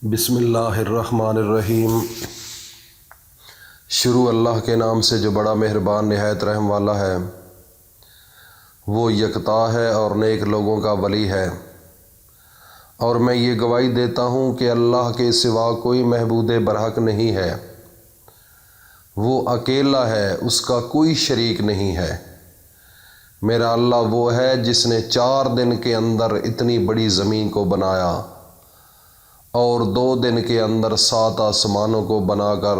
بسم اللہ الرحمن الرحیم۔ شروع اللہ کے نام سے جو بڑا مہربان نہایت رحم والا ہے۔ وہ یکتا ہے اور نیک لوگوں کا ولی ہے، اور میں یہ گواہی دیتا ہوں کہ اللہ کے سوا کوئی معبود برحق نہیں ہے۔ وہ اکیلا ہے، اس کا کوئی شریک نہیں ہے۔ میرا اللہ وہ ہے جس نے 4 دن کے اندر اتنی بڑی زمین کو بنایا اور 2 دن کے اندر 7 آسمانوں کو بنا کر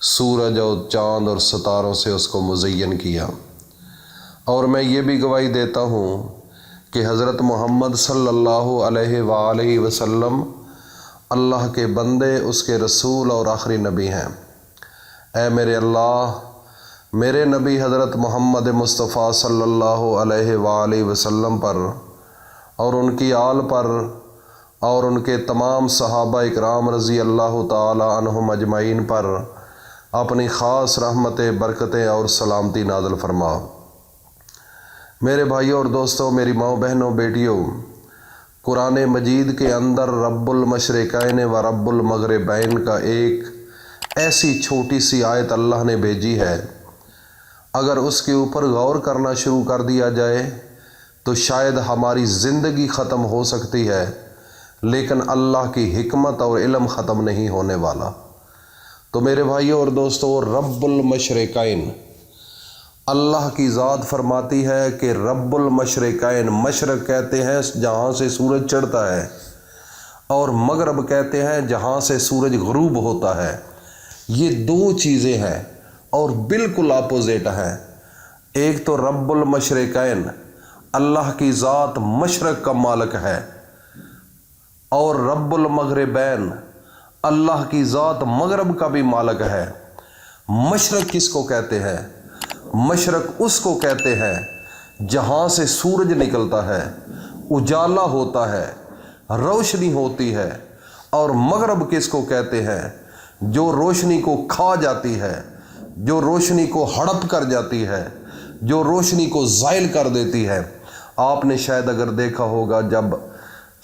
سورج اور چاند اور ستاروں سے اس کو مزین کیا۔ اور میں یہ بھی گواہی دیتا ہوں کہ حضرت محمد صلی اللہ علیہ وآلہ وسلم اللہ کے بندے، اس کے رسول اور آخری نبی ہیں۔ اے میرے اللہ، میرے نبی حضرت محمد مصطفیٰ صلی اللہ علیہ وآلہ وسلم پر اور ان کی آل پر اور ان کے تمام صحابہ اکرام رضی اللہ تعالی عنہم اجمعین پر اپنی خاص رحمتیں، برکتیں اور سلامتی نازل فرما۔ میرے بھائیوں اور دوستوں، میری ماؤں، بہنوں، بیٹیوں، قرآن مجید کے اندر رب المشرقین و رب المغربین کا ایک ایسی چھوٹی سی آیت اللہ نے بھیجی ہے، اگر اس کے اوپر غور کرنا شروع کر دیا جائے تو شاید ہماری زندگی ختم ہو سکتی ہے، لیکن اللہ کی حکمت اور علم ختم نہیں ہونے والا۔ تو میرے بھائیوں اور دوستوں، رب المشرقین، اللہ کی ذات فرماتی ہے کہ رب المشرقین، مشرق کہتے ہیں جہاں سے سورج چڑھتا ہے، اور مغرب کہتے ہیں جہاں سے سورج غروب ہوتا ہے۔ یہ 2 چیزیں ہیں اور بالکل اپوزٹ ہیں۔ ایک تو رب المشرقین، اللہ کی ذات مشرق کا مالک ہے، اور رب المغربین، اللہ کی ذات مغرب کا بھی مالک ہے۔ مشرق کس کو کہتے ہیں؟ مشرق اس کو کہتے ہیں جہاں سے سورج نکلتا ہے، اجالا ہوتا ہے، روشنی ہوتی ہے۔ اور مغرب کس کو کہتے ہیں؟ جو روشنی کو کھا جاتی ہے، جو روشنی کو ہڑپ کر جاتی ہے، جو روشنی کو زائل کر دیتی ہے۔ آپ نے شاید اگر دیکھا ہوگا، جب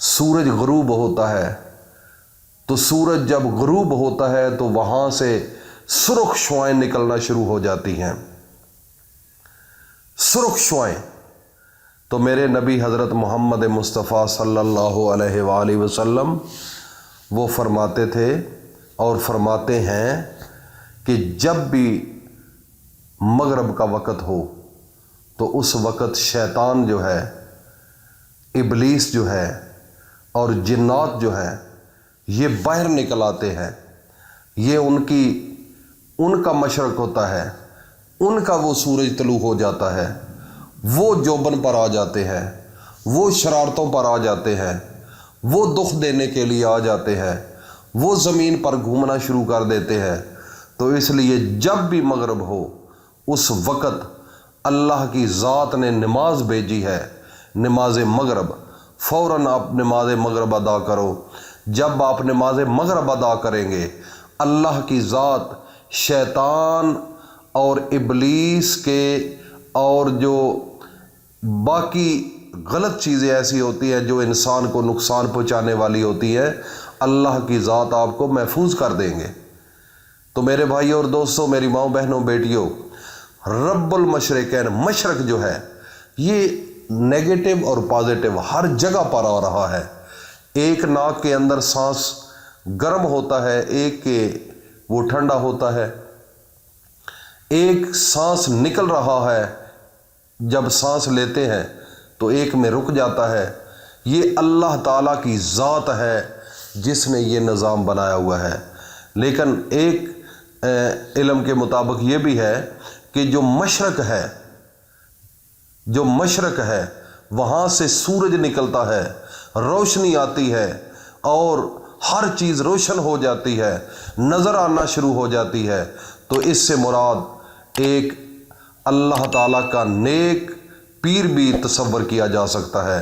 سورج غروب ہوتا ہے تو سورج جب غروب ہوتا ہے تو وہاں سے سرخ شعاعیں نکلنا شروع ہو جاتی ہیں، سرخ شعاعیں۔ تو میرے نبی حضرت محمد مصطفیٰ صلی اللہ علیہ وآلہ وسلم وہ فرماتے تھے اور فرماتے ہیں کہ جب بھی مغرب کا وقت ہو تو اس وقت شیطان جو ہے، ابلیس جو ہے اور جنات جو ہے، یہ باہر نکل آتے ہیں۔ یہ ان کا مشرق ہوتا ہے، ان کا وہ سورج طلوع ہو جاتا ہے۔ وہ جوبن پر آ جاتے ہیں، وہ شرارتوں پر آ جاتے ہیں، وہ دکھ دینے کے لیے آ جاتے ہیں، وہ زمین پر گھومنا شروع کر دیتے ہیں۔ تو اس لیے جب بھی مغرب ہو، اس وقت اللہ کی ذات نے نماز بھیجی ہے، نماز مغرب۔ فوراً آپ نماز مغرب ادا کرو۔ جب آپ نماز مغرب ادا کریں گے، اللہ کی ذات شیطان اور ابلیس کے اور جو باقی غلط چیزیں ایسی ہوتی ہیں جو انسان کو نقصان پہنچانے والی ہوتی ہے، اللہ کی ذات آپ کو محفوظ کر دیں گے۔ تو میرے بھائیوں اور دوستوں، میری ماؤں، بہنوں، بیٹیوں، رب المشرقین، مشرق جو ہے، یہ نیگیٹو اور پازیٹو ہر جگہ پر آ رہا ہے۔ ایک ناک کے اندر سانس گرم ہوتا ہے، ایک کے وہ ٹھنڈا ہوتا ہے۔ ایک سانس نکل رہا ہے، جب سانس لیتے ہیں تو ایک میں رک جاتا ہے۔ یہ اللہ تعالیٰ کی ذات ہے جس نے یہ نظام بنایا ہوا ہے۔ لیکن ایک علم کے مطابق یہ بھی ہے کہ جو مشرق ہے وہاں سے سورج نکلتا ہے، روشنی آتی ہے اور ہر چیز روشن ہو جاتی ہے، نظر آنا شروع ہو جاتی ہے۔ تو اس سے مراد ایک اللہ تعالیٰ کا نیک پیر بھی تصور کیا جا سکتا ہے،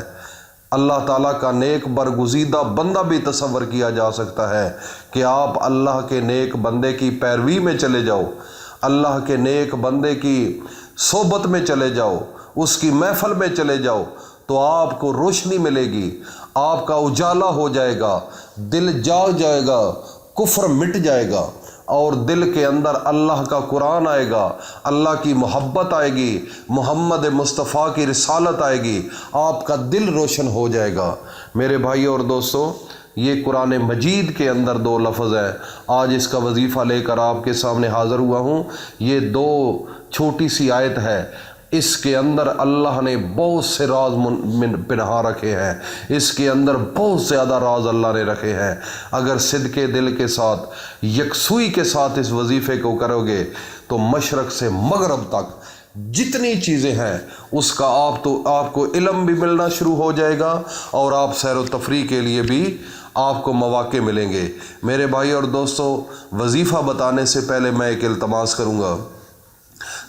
اللہ تعالیٰ کا نیک برگزیدہ بندہ بھی تصور کیا جا سکتا ہے کہ آپ اللہ کے نیک بندے کی پیروی میں چلے جاؤ، اللہ کے نیک بندے کی صحبت میں چلے جاؤ، اس کی محفل میں چلے جاؤ، تو آپ کو روشنی ملے گی، آپ کا اجالا ہو جائے گا، دل جاگ جائے گا، کفر مٹ جائے گا اور دل کے اندر اللہ کا قرآن آئے گا، اللہ کی محبت آئے گی، محمد مصطفیٰ کی رسالت آئے گی، آپ کا دل روشن ہو جائے گا۔ میرے بھائی اور دوستو، یہ قرآن مجید کے اندر 2 لفظ ہیں۔ آج اس کا وظیفہ لے کر آپ کے سامنے حاضر ہوا ہوں۔ یہ 2 چھوٹی سی آیت ہے، اس کے اندر اللہ نے بہت سے راز پنہا رکھے ہیں، اس کے اندر بہت زیادہ راز اللہ نے رکھے ہیں۔ اگر صدقے دل کے ساتھ، یکسوئی کے ساتھ اس وظیفے کو کرو گے تو مشرق سے مغرب تک جتنی چیزیں ہیں اس کا آپ کو علم بھی ملنا شروع ہو جائے گا اور آپ سیر و تفریح کے لیے بھی آپ کو مواقع ملیں گے۔ میرے بھائی اور دوستو، وظیفہ بتانے سے پہلے میں ایک التماس کروں گا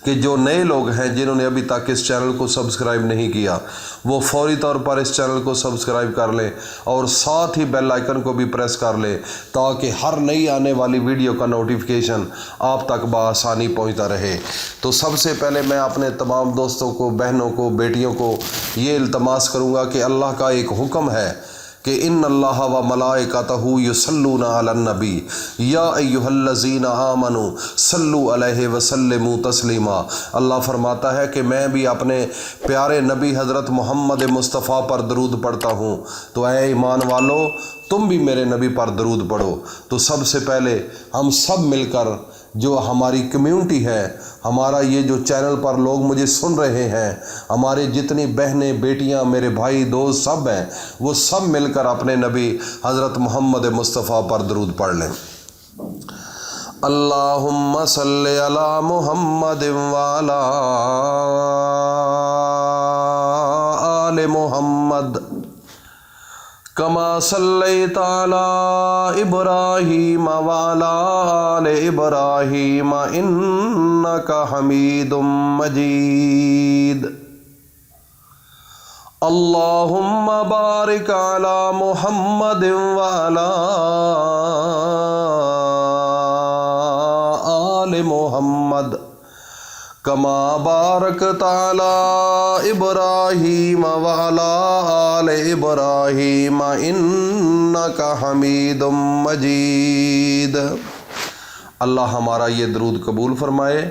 کہ جو نئے لوگ ہیں جنہوں نے ابھی تک اس چینل کو سبسکرائب نہیں کیا، وہ فوری طور پر اس چینل کو سبسکرائب کر لیں اور ساتھ ہی بیل آئیکن کو بھی پریس کر لیں تاکہ ہر نئی آنے والی ویڈیو کا نوٹیفیکیشن آپ تک بآسانی پہنچتا رہے۔ تو سب سے پہلے میں اپنے تمام دوستوں کو، بہنوں کو، بیٹیوں کو یہ التماس کروں گا کہ اللہ کا ایک حکم ہے کہ ان اللہ و ملائکتہ یصلون علی النبی یا ایھا الذین آمنوا صلوا علیہ وسلموا تسلیما۔ اللہ فرماتا ہے کہ میں بھی اپنے پیارے نبی حضرت محمد مصطفیٰ پر درود پڑھتا ہوں، تو اے ایمان والو تم بھی میرے نبی پر درود پڑھو۔ تو سب سے پہلے ہم سب مل کر، جو ہماری کمیونٹی ہے، ہمارا یہ جو چینل پر لوگ مجھے سن رہے ہیں، ہمارے جتنی بہنیں، بیٹیاں، میرے بھائی، دوست سب ہیں، وہ سب مل کر اپنے نبی حضرت محمد مصطفیٰ پر درود پڑھ لیں۔ اللہم صلی علی محمد وعلی آل محمد کما صلیت علی ابراہیم وعلی آل ابراہیم انک حمید مجید۔ اللہم بارک علی محمد وعلی آل محمد کما بارکت علی ابراہیم وعلی آل ابراہیم انک حمید مجید۔ اللہ ہمارا یہ درود قبول فرمائے۔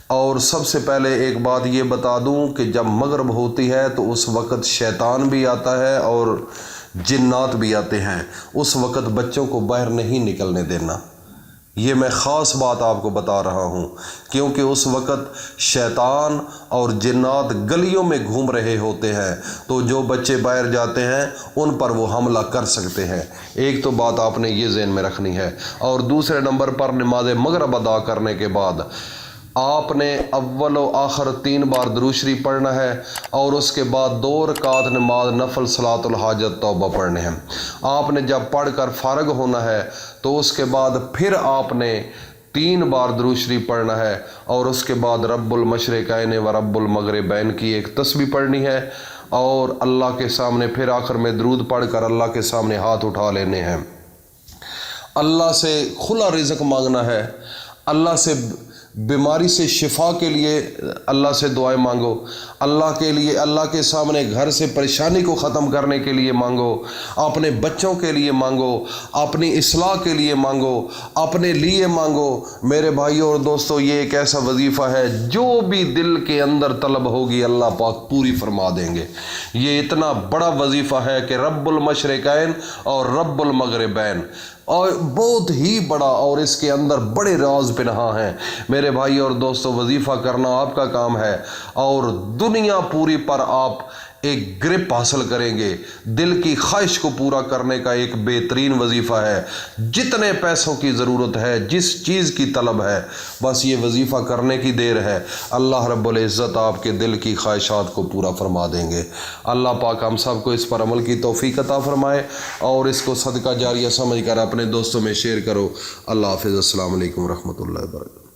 اور سب سے پہلے ایک بات یہ بتا دوں کہ جب مغرب ہوتی ہے تو اس وقت شیطان بھی آتا ہے اور جنات بھی آتے ہیں، اس وقت بچوں کو باہر نہیں نکلنے دینا۔ یہ میں خاص بات آپ کو بتا رہا ہوں کیونکہ اس وقت شیطان اور جنات گلیوں میں گھوم رہے ہوتے ہیں، تو جو بچے باہر جاتے ہیں ان پر وہ حملہ کر سکتے ہیں۔ ایک تو بات آپ نے یہ ذہن میں رکھنی ہے۔ اور دوسرے نمبر پر نماز مغرب ادا کرنے کے بعد آپ نے اول و آخر 3 بار درود شریف پڑھنا ہے اور اس کے بعد 2 رکعت نماز نفل صلاۃ الحاجت توبہ پڑھنے ہیں۔ آپ نے جب پڑھ کر فارغ ہونا ہے تو اس کے بعد پھر آپ نے 3 بار درود شریف پڑھنا ہے اور اس کے بعد رب المشرقین و رب المغربین کی ایک تسبیح پڑھنی ہے اور اللہ کے سامنے پھر آخر میں درود پڑھ کر اللہ کے سامنے ہاتھ اٹھا لینے ہیں۔ اللہ سے کھلا رزق مانگنا ہے، اللہ سے بیماری سے شفا کے لیے اللہ سے دعائیں مانگو، اللہ کے لیے، اللہ کے سامنے گھر سے پریشانی کو ختم کرنے کے لیے مانگو، اپنے بچوں کے لیے مانگو، اپنی اصلاح کے لیے مانگو، اپنے لیے مانگو۔ میرے بھائیوں اور دوستو، یہ ایک ایسا وظیفہ ہے جو بھی دل کے اندر طلب ہوگی اللہ پاک پوری فرما دیں گے۔ یہ اتنا بڑا وظیفہ ہے کہ رب المشرقین اور رب المغربین، اور بہت ہی بڑا، اور اس کے اندر بڑے راز پنہا ہیں۔ میرے بھائی اور دوستو، وظیفہ کرنا آپ کا کام ہے اور دنیا پوری پر آپ ایک گرپ حاصل کریں گے۔ دل کی خواہش کو پورا کرنے کا ایک بہترین وظیفہ ہے۔ جتنے پیسوں کی ضرورت ہے، جس چیز کی طلب ہے، بس یہ وظیفہ کرنے کی دیر ہے، اللہ رب العزت آپ کے دل کی خواہشات کو پورا فرما دیں گے۔ اللہ پاک ہم سب کو اس پر عمل کی توفیق عطا فرمائے اور اس کو صدقہ جاریہ سمجھ کر اپنے دوستوں میں شیئر کرو۔ اللہ حافظ۔ السلام علیکم ورحمۃ اللہ وبرکاتہ۔